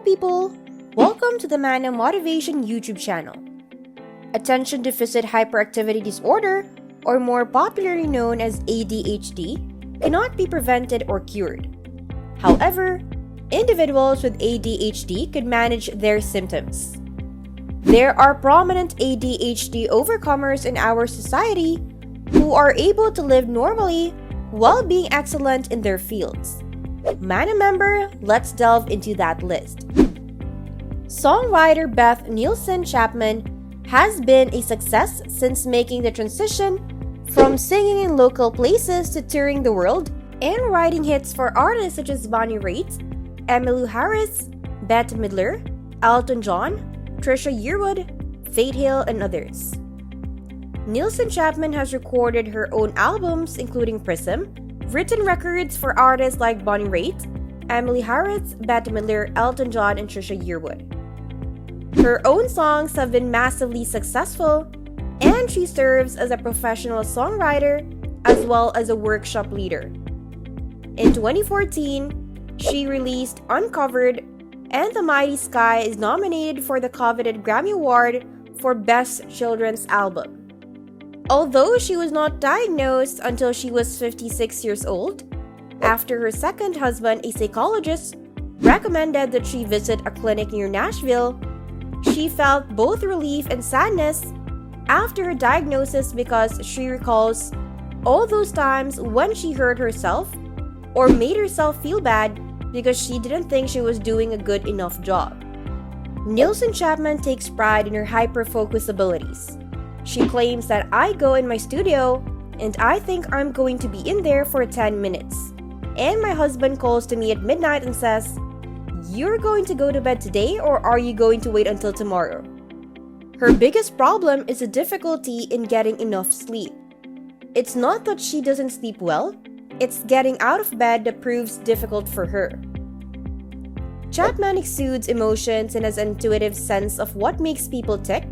people! Welcome to the Manna Motivation YouTube channel. Attention Deficit Hyperactivity Disorder, or more popularly known as ADHD, cannot be prevented or cured. However, individuals with ADHD could manage their symptoms. There are prominent ADHD overcomers in our society who are able to live normally while being excellent in their fields. Manna member, let's delve into that list. Songwriter Beth Nielsen Chapman has been a success since making the transition from singing in local places to touring the world and writing hits for artists such as Bonnie Raitt, Emmylou Harris, Bette Midler, Elton John, Trisha Yearwood, Faith Hill, and others. Nielsen Chapman has recorded her own albums including Prism, written records for artists like Bonnie Raitt, Emily Harris, Bette Midler, Elton John, and Trisha Yearwood. Her own songs have been massively successful, and she serves as a professional songwriter as well as a workshop leader. In 2014, she released Uncovered, and The Mighty Sky is nominated for the coveted Grammy Award for Best Children's Album. Although she was not diagnosed until she was 56 years old, after her second husband, a psychologist, recommended that she visit a clinic near Nashville, she felt both relief and sadness after her diagnosis because she recalls all those times when she hurt herself or made herself feel bad because she didn't think she was doing a good enough job. Nielsen Chapman takes pride in her hyper-focus abilities. She claims that I go in my studio and I think I'm going to be in there for 10 minutes. And my husband calls to me at midnight and says, "You're going to go to bed today or are you going to wait until tomorrow?" Her biggest problem is the difficulty in getting enough sleep. It's not that she doesn't sleep well, it's getting out of bed that proves difficult for her. Chapman exudes emotions and has an intuitive sense of what makes people tick,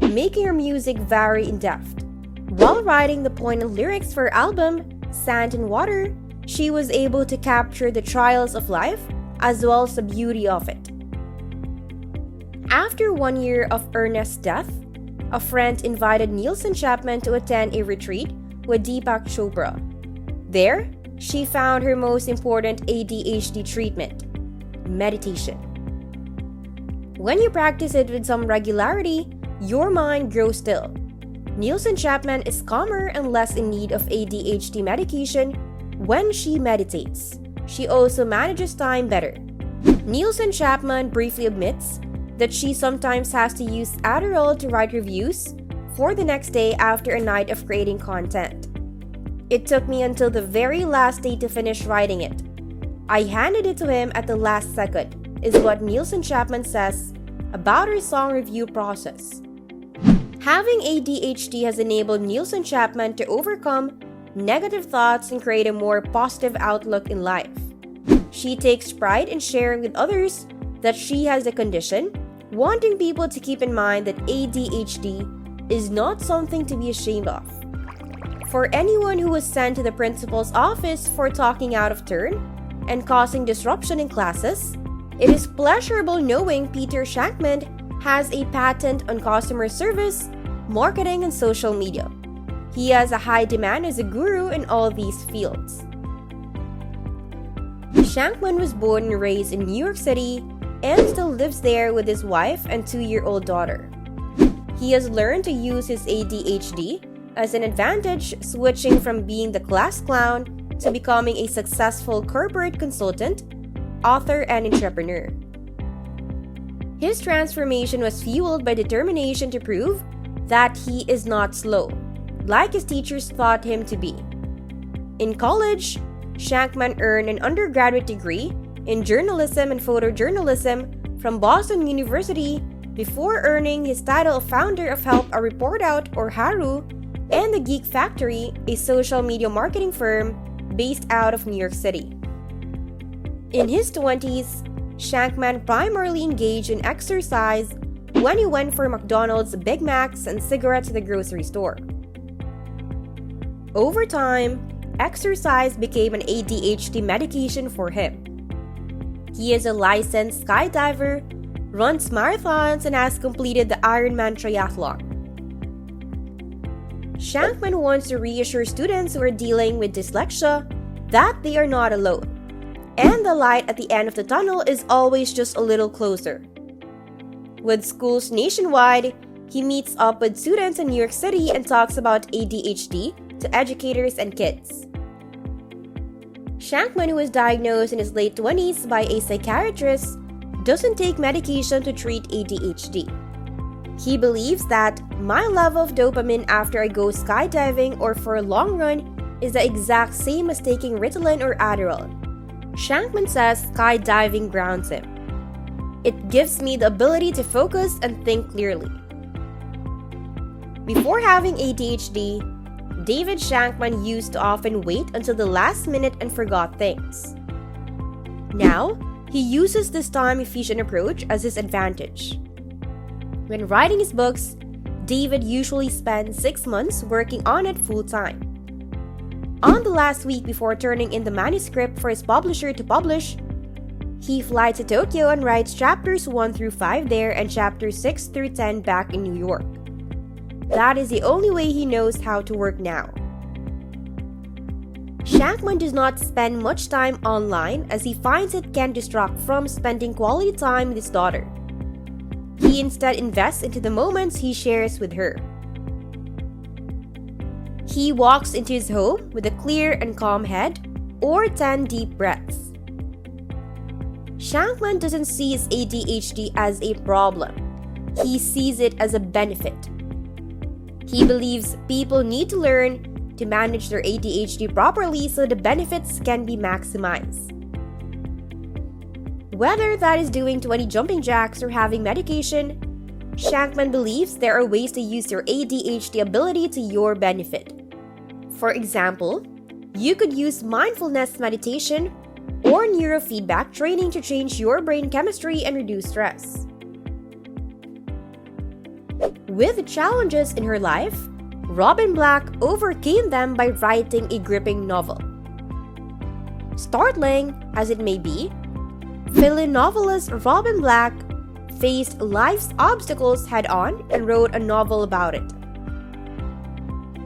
making her music very in-depth. While writing the poignant lyrics for her album, Sand and Water, she was able to capture the trials of life as well as the beauty of it. After 1 year of Ernest's death, a friend invited Nielsen Chapman to attend a retreat with Deepak Chopra. There, she found her most important ADHD treatment: meditation. When you practice it with some regularity, your mind grows still. Nielsen Chapman is calmer and less in need of ADHD medication when she meditates. She also manages time better. Nielsen Chapman briefly admits that she sometimes has to use Adderall to write reviews for the next day after a night of creating content. "It took me until the very last day to finish writing it. I handed it to him at the last second," is what Nielsen Chapman says about her song review process. Having ADHD has enabled Nielsen Chapman to overcome negative thoughts and create a more positive outlook in life. She takes pride in sharing with others that she has the condition, wanting people to keep in mind that ADHD is not something to be ashamed of. For anyone who was sent to the principal's office for talking out of turn and causing disruption in classes, it is pleasurable knowing Peter Shankman has a patent on customer service, marketing, and social media. He has a high demand as a guru in all these fields. Shankman was born and raised in New York City and still lives there with his wife and 2-year-old daughter. He has learned to use his ADHD as an advantage, switching from being the class clown to becoming a successful corporate consultant, author, and entrepreneur. His transformation was fueled by determination to prove that he is not slow, like his teachers thought him to be. In college, Shankman earned an undergraduate degree in journalism and photojournalism from Boston University before earning his title of founder of Help a Report Out, or HARU, and The Geek Factory, a social media marketing firm based out of New York City. In his 20s, Shankman primarily engaged in exercise when he went for McDonald's Big Macs and cigarettes at the grocery store. Over time, exercise became an ADHD medication for him. He is a licensed skydiver, runs marathons, and has completed the Ironman triathlon. Shankman wants to reassure students who are dealing with dyslexia that they are not alone, and the light at the end of the tunnel is always just a little closer. With schools nationwide, he meets up with students in New York City and talks about ADHD to educators and kids. Shankman, who was diagnosed in his late 20s by a psychiatrist, doesn't take medication to treat ADHD. He believes that my level of dopamine after I go skydiving or for a long run is the exact same as taking Ritalin or Adderall. Shankman says skydiving grounds him. It gives me the ability to focus and think clearly. Before having ADHD, David Shankman used to often wait until the last minute and forgot things. Now, he uses this time-efficient approach as his advantage. When writing his books, David usually spends 6 months working on it full-time. On the last week before turning in the manuscript for his publisher to publish, he flies to Tokyo and writes chapters 1 through 5 there and chapters 6 through 10 back in New York. That is the only way he knows how to work now. Shankman does not spend much time online as he finds it can distract from spending quality time with his daughter. He instead invests into the moments he shares with her. He walks into his home with a clear and calm head or 10 deep breaths. Shankman doesn't see his ADHD as a problem. He sees it as a benefit. He believes people need to learn to manage their ADHD properly so the benefits can be maximized. Whether that is doing 20 jumping jacks or having medication, Shankman believes there are ways to use your ADHD ability to your benefit. For example, you could use mindfulness meditation or neurofeedback training to change your brain chemistry and reduce stress. With the challenges in her life, Robin Black overcame them by writing a gripping novel. Startling as it may be, fellow novelist Robin Black faced life's obstacles head-on and wrote a novel about it.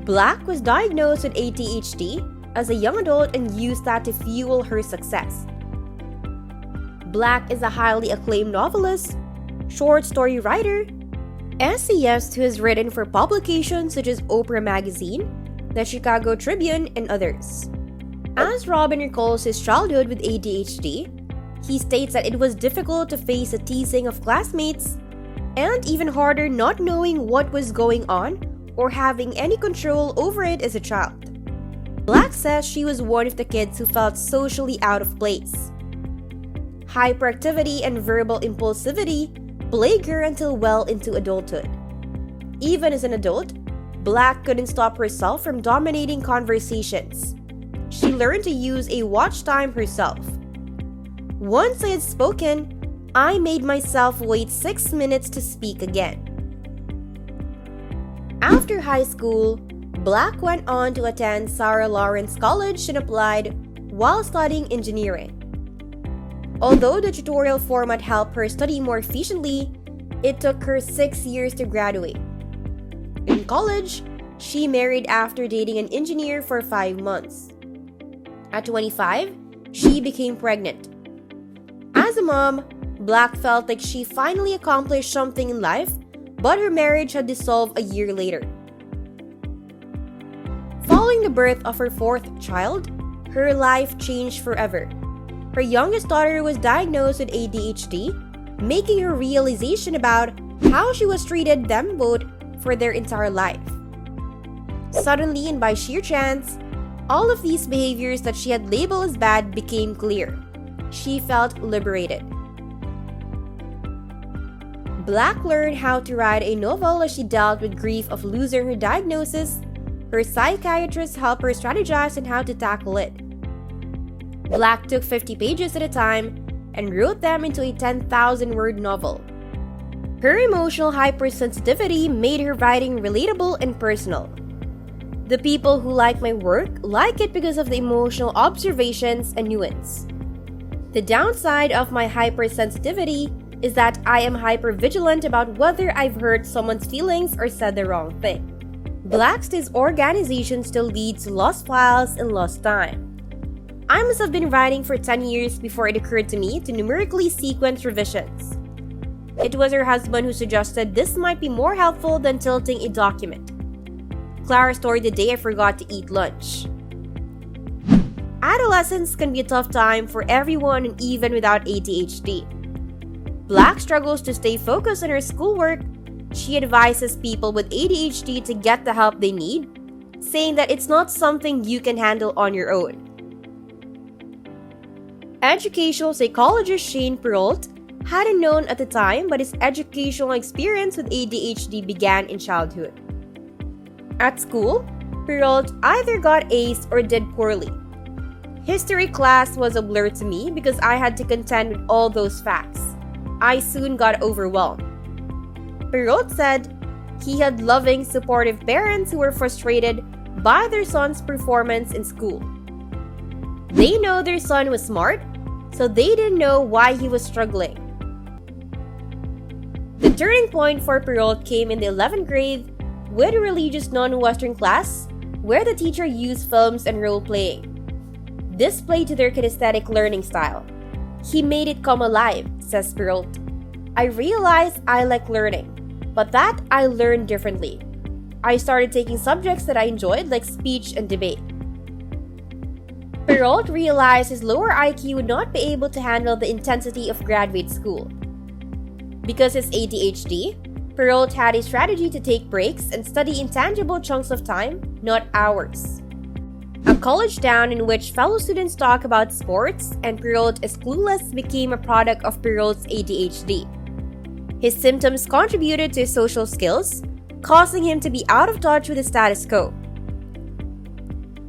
Black was diagnosed with ADHD as a young adult and used that to fuel her success. Black is a highly acclaimed novelist, short story writer, essayist who has written for publications such as Oprah Magazine, the Chicago Tribune, and others. As Robin recalls his childhood with ADHD, he states that it was difficult to face the teasing of classmates, and even harder not knowing what was going on or having any control over it as a child. Black says she was one of the kids who felt socially out of place. Hyperactivity and verbal impulsivity plagued her until well into adulthood. Even as an adult, Black couldn't stop herself from dominating conversations. She learned to use a watch time herself. Once I had spoken, I made myself wait 6 minutes to speak again. After high school, Black went on to attend Sarah Lawrence College and applied while studying engineering. Although the tutorial format helped her study more efficiently, it took her 6 years to graduate. In college, she married after dating an engineer for 5 months. At 25, she became pregnant. As a mom, Black felt like she finally accomplished something in life, but her marriage had dissolved a year later. Following the birth of her 4th child, her life changed forever. Her youngest daughter was diagnosed with ADHD, making her realization about how she was treated them both for their entire life. Suddenly and by sheer chance, all of these behaviors that she had labeled as bad became clear. She felt liberated. Black learned how to write a novel as she dealt with grief of losing her diagnosis. Her psychiatrist helped her strategize on how to tackle it. Black took 50 pages at a time and wrote them into a 10,000-word novel. Her emotional hypersensitivity made her writing relatable and personal. The people who like my work like it because of the emotional observations and nuance. The downside of my hypersensitivity is that I am hypervigilant about whether I've hurt someone's feelings or said the wrong thing. Black's organization still leads to lost files and lost time. I must have been writing for 10 years before it occurred to me to numerically sequence revisions. It was her husband who suggested this might be more helpful than tilting a document. Clara story the day I forgot to eat lunch. Adolescence can be a tough time for everyone and even without ADHD. Black struggles to stay focused on her schoolwork. She advises people with ADHD to get the help they need, saying that it's not something you can handle on your own. Educational psychologist Peralt hadn't known at the time, but his educational experience with ADHD began in childhood. At school, Peralt either got A's or did poorly. History class was a blur to me because I had to contend with all those facts. I soon got overwhelmed. Peralt said he had loving, supportive parents who were frustrated by their son's performance in school. They know their son was smart, so they didn't know why he was struggling. The turning point for Peralt came in the 11th grade with a religious non-Western class where the teacher used films and role-playing. This played to their kinesthetic learning style. He made it come alive, says Peralt. I realized I like learning, but that I learned differently. I started taking subjects that I enjoyed like speech and debate. Peralt realized his lower IQ would not be able to handle the intensity of graduate school. Because his ADHD, Peralt had a strategy to take breaks and study in tangible chunks of time, not hours. A college town in which fellow students talk about sports and Peralt is clueless became a product of Peralt's ADHD. His symptoms contributed to his social skills, causing him to be out of touch with the status quo.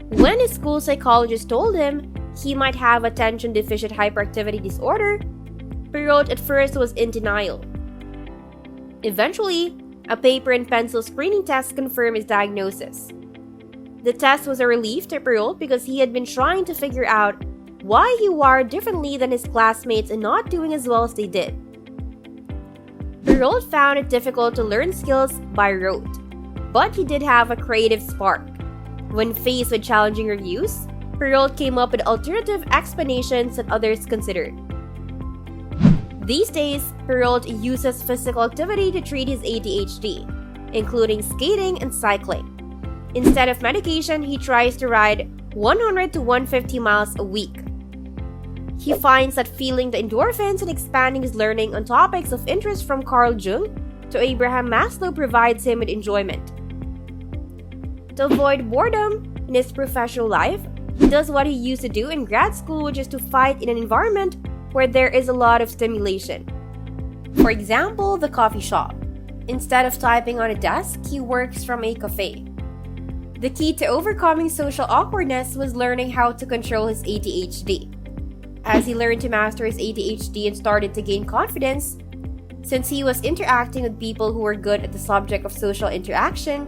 When his school psychologist told him he might have attention deficit hyperactivity disorder, Peralt at first was in denial. Eventually, a paper and pencil screening test confirmed his diagnosis. The test was a relief to Peralt because he had been trying to figure out why he wired differently than his classmates and not doing as well as they did. Peralt found it difficult to learn skills by rote, but he did have a creative spark. When faced with challenging reviews, Peralt came up with alternative explanations that others considered. These days, Peralt uses physical activity to treat his ADHD, including skating and cycling. Instead of medication, he tries to ride 100 to 150 miles a week. He finds that feeling the endorphins and expanding his learning on topics of interest from Carl Jung to Abraham Maslow provides him with enjoyment. To avoid boredom in his professional life, he does what he used to do in grad school, which is to fight in an environment where there is a lot of stimulation. For example, the coffee shop. Instead of typing on a desk, he works from a cafe. The key to overcoming social awkwardness was learning how to control his ADHD. As he learned to master his ADHD and started to gain confidence, since he was interacting with people who were good at the subject of social interaction,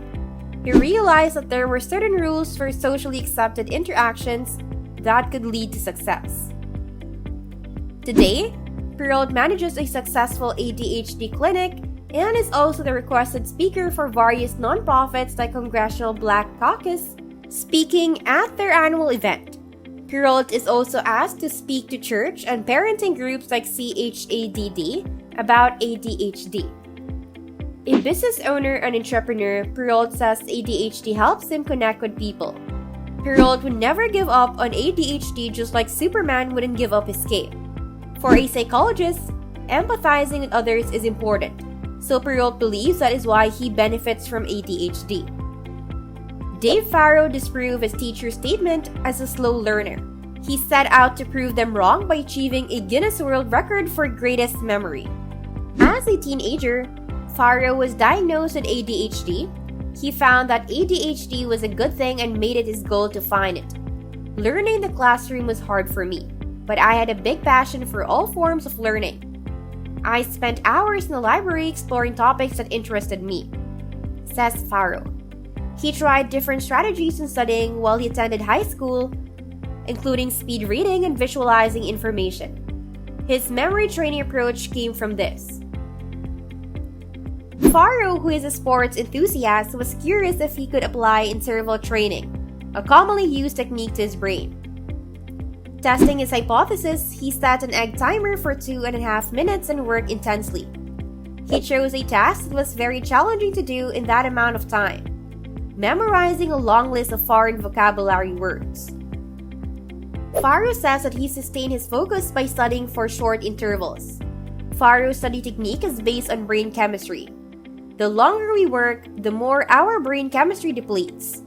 he realized that there were certain rules for socially accepted interactions that could lead to success. Today, Peralt manages a successful ADHD clinic and is also the requested speaker for various nonprofits like Congressional Black Caucus, speaking at their annual event. Peralt is also asked to speak to church and parenting groups like CHADD about ADHD. A business owner and entrepreneur, Peralt says ADHD helps him connect with people. Peralt would never give up on ADHD just like Superman wouldn't give up his cape. For a psychologist, empathizing with others is important, so Peralt believes that is why he benefits from ADHD. Dave Faro disproved his teacher's statement as a slow learner. He set out to prove them wrong by achieving a Guinness World Record for greatest memory. As a teenager, Faro was diagnosed with ADHD. He found that ADHD was a good thing and made it his goal to find it. Learning in the classroom was hard for me, but I had a big passion for all forms of learning. I spent hours in the library exploring topics that interested me, says Faro. He tried different strategies in studying while he attended high school, including speed reading and visualizing information. His memory training approach came from this. Faro, who is a sports enthusiast, was curious if he could apply interval training, a commonly used technique, to his brain. Testing his hypothesis, he set an egg timer for 2.5 minutes and worked intensely. He chose a task that was very challenging to do in that amount of time, memorizing a long list of foreign vocabulary words. Faro says that he sustained his focus by studying for short intervals. Faro's study technique is based on brain chemistry. The longer we work, the more our brain chemistry depletes.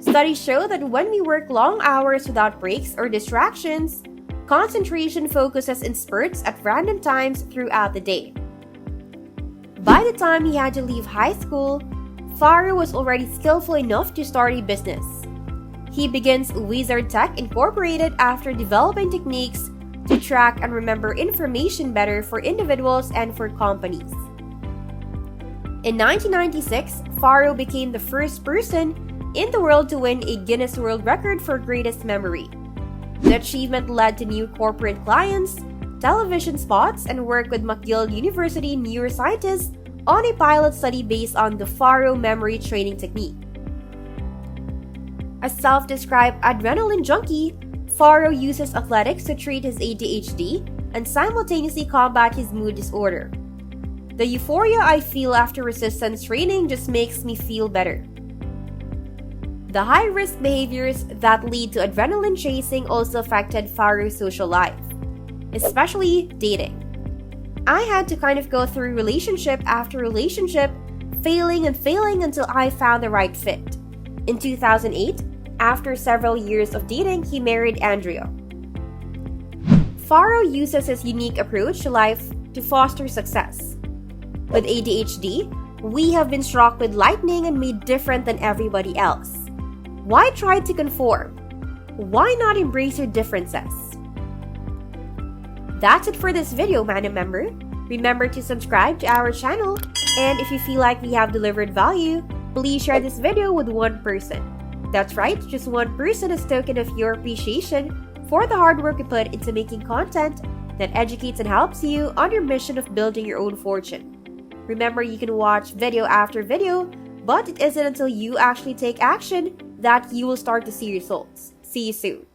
Studies show that when we work long hours without breaks or distractions, concentration focuses in spurts at random times throughout the day. By the time he had to leave high school, Faro was already skillful enough to start a business. He begins Wizard Tech Incorporated after developing techniques to track and remember information better for individuals and for companies. In 1996, Faro became the first person in the world to win a Guinness World Record for greatest memory. The achievement led to new corporate clients, television spots, and work with McGill University neuroscientists on a pilot study based on the Faro memory training technique. A self-described adrenaline junkie, Faro uses athletics to treat his ADHD and simultaneously combat his mood disorder. The euphoria I feel after resistance training just makes me feel better. The high-risk behaviors that lead to adrenaline chasing also affected Faro's social life, especially dating. I had to kind of go through relationship after relationship, failing until I found the right fit. In 2008, after several years of dating, he married Andrea. Faro uses his unique approach to life to foster success. With ADHD, we have been struck with lightning and made different than everybody else. Why try to conform? Why not embrace your differences? That's it for this video, Manna member. Remember to subscribe to our channel, and if you feel like we have delivered value, please share this video with one person. That's right, just one person as token of your appreciation for the hard work you put into making content that educates and helps you on your mission of building your own fortune. Remember, you can watch video after video, but it isn't until you actually take action that you will start to see results. See you soon.